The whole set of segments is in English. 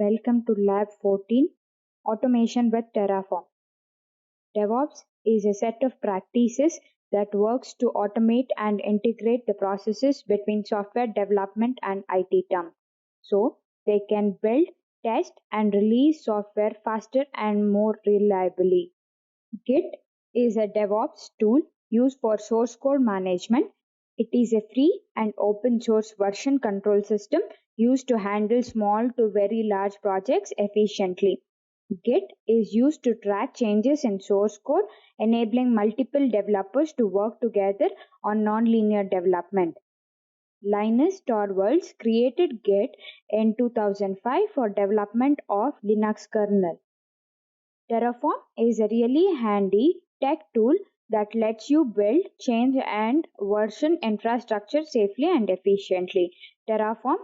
Welcome to Lab 14, Automation with Terraform. DevOps is a set of practices that works to automate and integrate the processes between software development and IT team, so they can build, test, and release software faster and more reliably. Git is a DevOps tool used for source code management. It is a free and open source version control system used to handle small to very large projects efficiently. Git is used to track changes in source code, enabling multiple developers to work together on nonlinear development. Linus Torvalds created Git in 2005 for development of Linux kernel. Terraform is a really handy tech tool that lets you build, change, and version infrastructure safely and efficiently. Terraform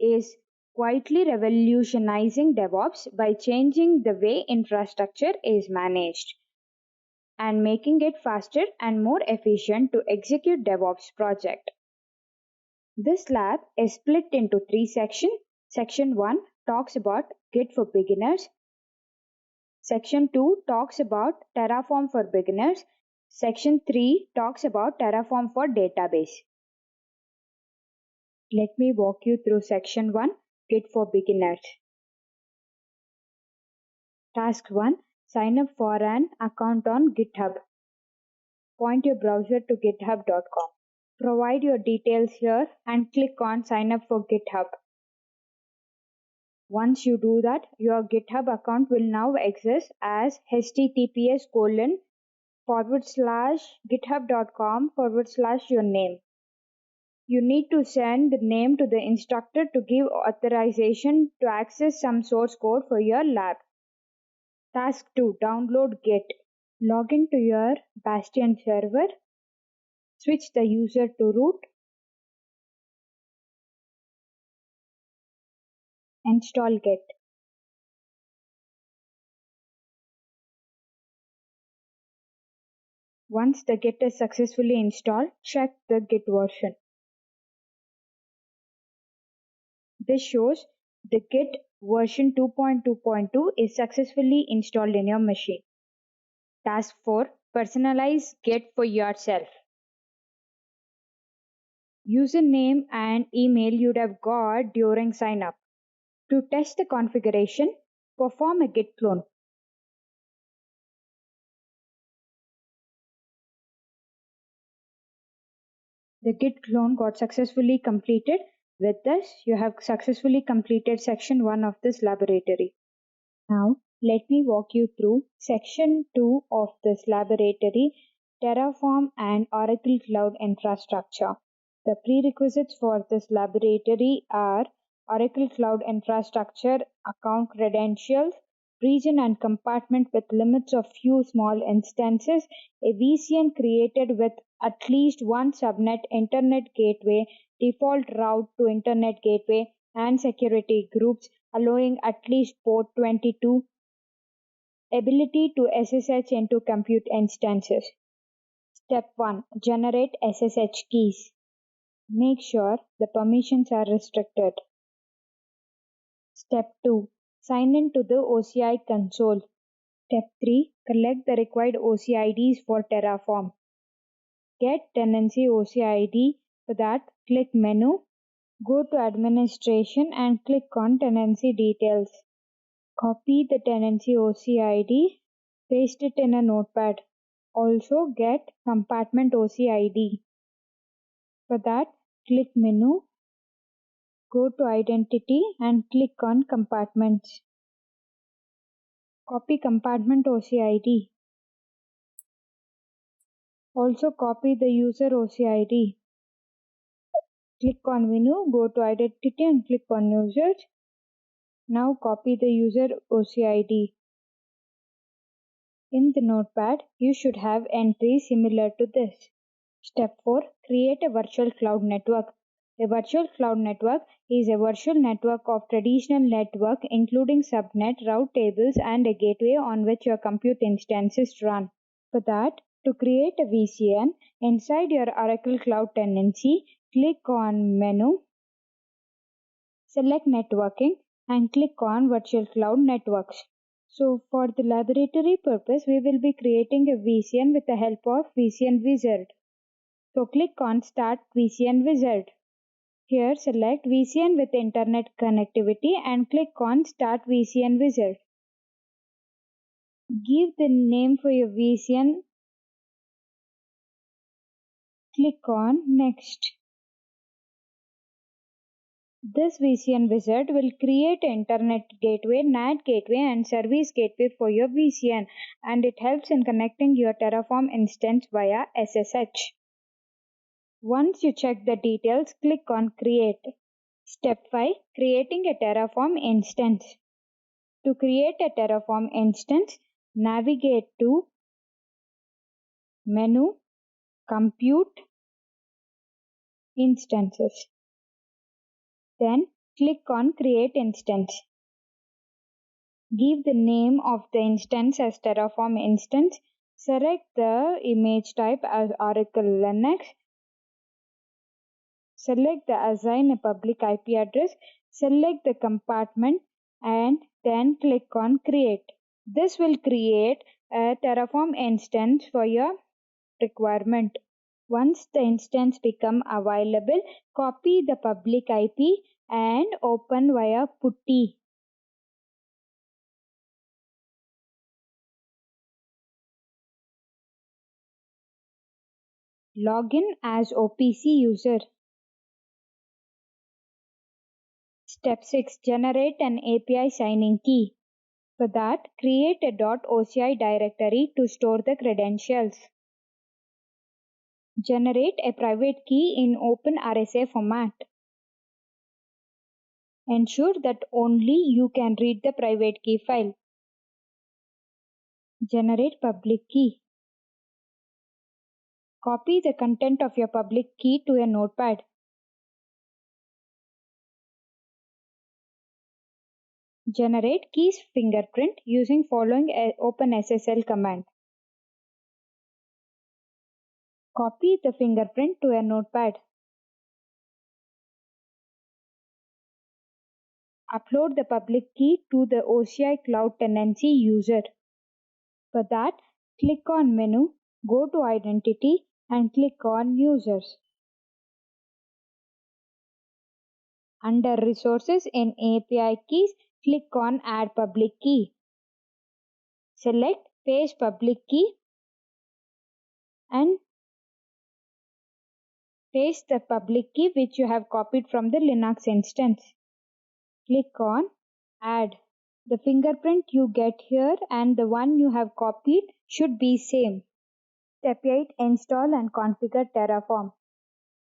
is quietly revolutionizing DevOps by changing the way infrastructure is managed and making it faster and more efficient to execute DevOps project. This lab is split into three sections. Section 1 talks about Git for beginners. Section 2 talks about Terraform for beginners. Section 3 talks about Terraform for database. Let me walk you through Section 1, Git for beginners. Task 1. Sign up for an account on GitHub. Point your browser to github.com. Provide your details here and click on Sign up for GitHub. Once you do that, your GitHub account will now exist as https://github.com/your name. You need to send the name to the instructor to give authorization to access some source code for your lab. Task 2. Download Git. Log into your Bastion server. Switch the user to root. Install Git. Once the Git is successfully installed, check the Git version. This shows the Git version 2.2.2 is successfully installed in your machine. Task 4. Personalize Git for yourself. Username and email you'd have got during sign up. To test the configuration, perform a Git clone. The Git clone got successfully completed. With this, you have successfully completed section 1 of this laboratory. Now, let me walk you through section 2 of this laboratory, Terraform and Oracle Cloud Infrastructure. The prerequisites for this laboratory are Oracle Cloud Infrastructure, account credentials, region and compartment with limits of few small instances, a VCN created with at least one subnet, internet gateway, default route to internet gateway, and security groups allowing at least port 22, ability to SSH into compute instances. Step 1. Generate SSH keys. Make sure the permissions are restricted. Step 2. Sign in to the OCI console. Step 3. Collect the required OCIDs for Terraform. Get tenancy OCID. For that, click Menu, go to Administration and click on Tenancy Details. Copy the tenancy OCID, paste it in a notepad. Also get compartment OCID. For that, click Menu, go to Identity and click on Compartments. Copy compartment OCID. Also copy the user OCID. Click on Menu, go to Identity and click on Users. Now copy the user OCID. In the notepad, you should have entries similar to this. Step 4. Create a virtual cloud network. A virtual cloud network is a virtual network of traditional network including subnet, route tables, and a gateway on which your compute instances run. For that, to create a VCN, inside your Oracle Cloud tenancy, click on Menu, select Networking, and click on Virtual Cloud Networks. So for the laboratory purpose, we will be creating a VCN with the help of VCN Wizard. So click on Start VCN Wizard. Here select VCN with internet connectivity and click on Start VCN Wizard. Give the name for your VCN. Click on Next. This VCN wizard will create an internet gateway, NAT gateway and service gateway for your VCN, and it helps in connecting your Terraform instance via SSH. Once you check the details, click on Create. Step 5. Creating a Terraform instance. To create a Terraform instance, navigate to Menu, Compute, Instances. Then click on Create Instance. Give the name of the instance as Terraform instance. Select the image type as Oracle Linux. Select the Assign a public IP address. Select the compartment and then click on Create. This will create a Terraform instance for your requirement. Once the instance become available, copy the public IP and open via PuTTY. Login as OPC user. Step 6. Generate an API signing key. For that, create a .oci directory to store the credentials. Generate a private key in OpenRSA format. Ensure that only you can read the private key file. Generate public key. Copy the content of your public key to a notepad. Generate keys fingerprint using following OpenSSL command. Copy the fingerprint to a notepad. Upload the public key to the OCI Cloud Tenancy user. For that, click on Menu, go to Identity and click on Users. Under Resources in API Keys, click on Add Public Key. Select Paste Public Key and paste the public key which you have copied from the Linux instance. Click on Add. The fingerprint you get here and the one you have copied should be same. Step 8. Install and configure Terraform.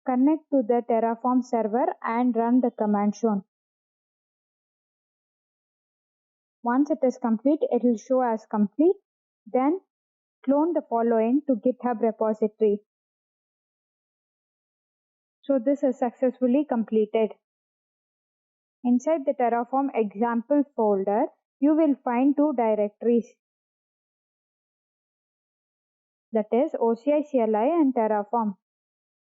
Connect to the Terraform server and run the command shown. Once it is complete, it will show as complete. Then clone the following to GitHub repository. So this is successfully completed. Inside the Terraform example folder, you will find two directories. That is OCI CLI and Terraform.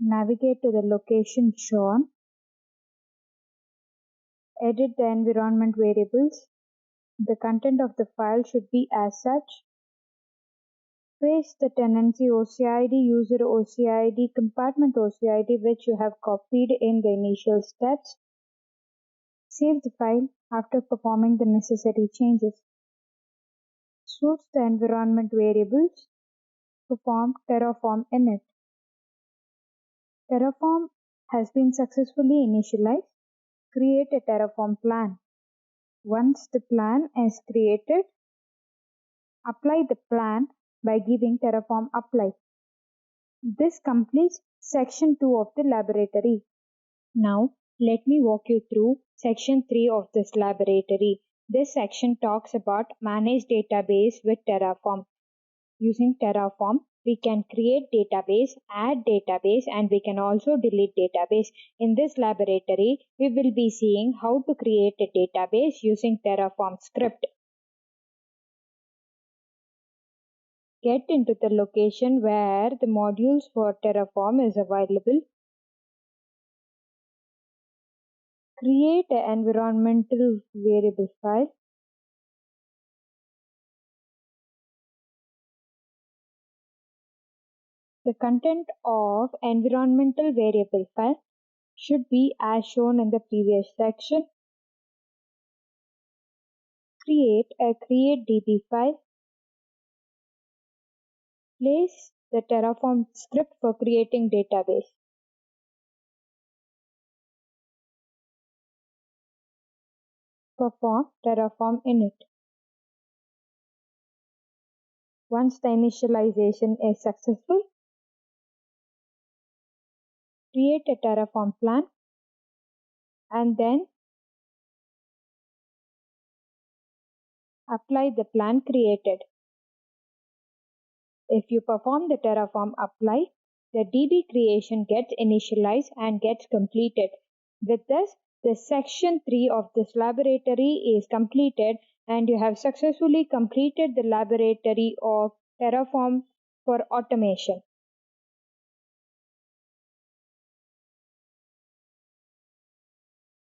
Navigate to the location shown. Edit the environment variables. The content of the file should be as such. Paste the tenancy OCID, user OCID, compartment OCID which you have copied in the initial steps. Save the file after performing the necessary changes. Source the environment variables. Perform Terraform init. Terraform has been successfully initialized. Create a Terraform plan. Once the plan is created, apply the plan by giving Terraform apply. This completes section 2 of the laboratory. Now let me walk you through section 3 of this laboratory. This section talks about manage database with Terraform. Using Terraform, we can create database, add database, and we can also delete database. In this laboratory, we will be seeing how to create a database using Terraform script. Get into the location where the modules for Terraform is available. Create an environmental variable file. The content of environmental variable file should be as shown in the previous section. Create a create_db file. Place the Terraform script for creating database. Perform Terraform init. Once the initialization is successful, create a Terraform plan and then apply the plan created. If you perform the Terraform apply, the DB creation gets initialized and gets completed. With this, the section 3 of this laboratory is completed and you have successfully completed the laboratory of Terraform for automation.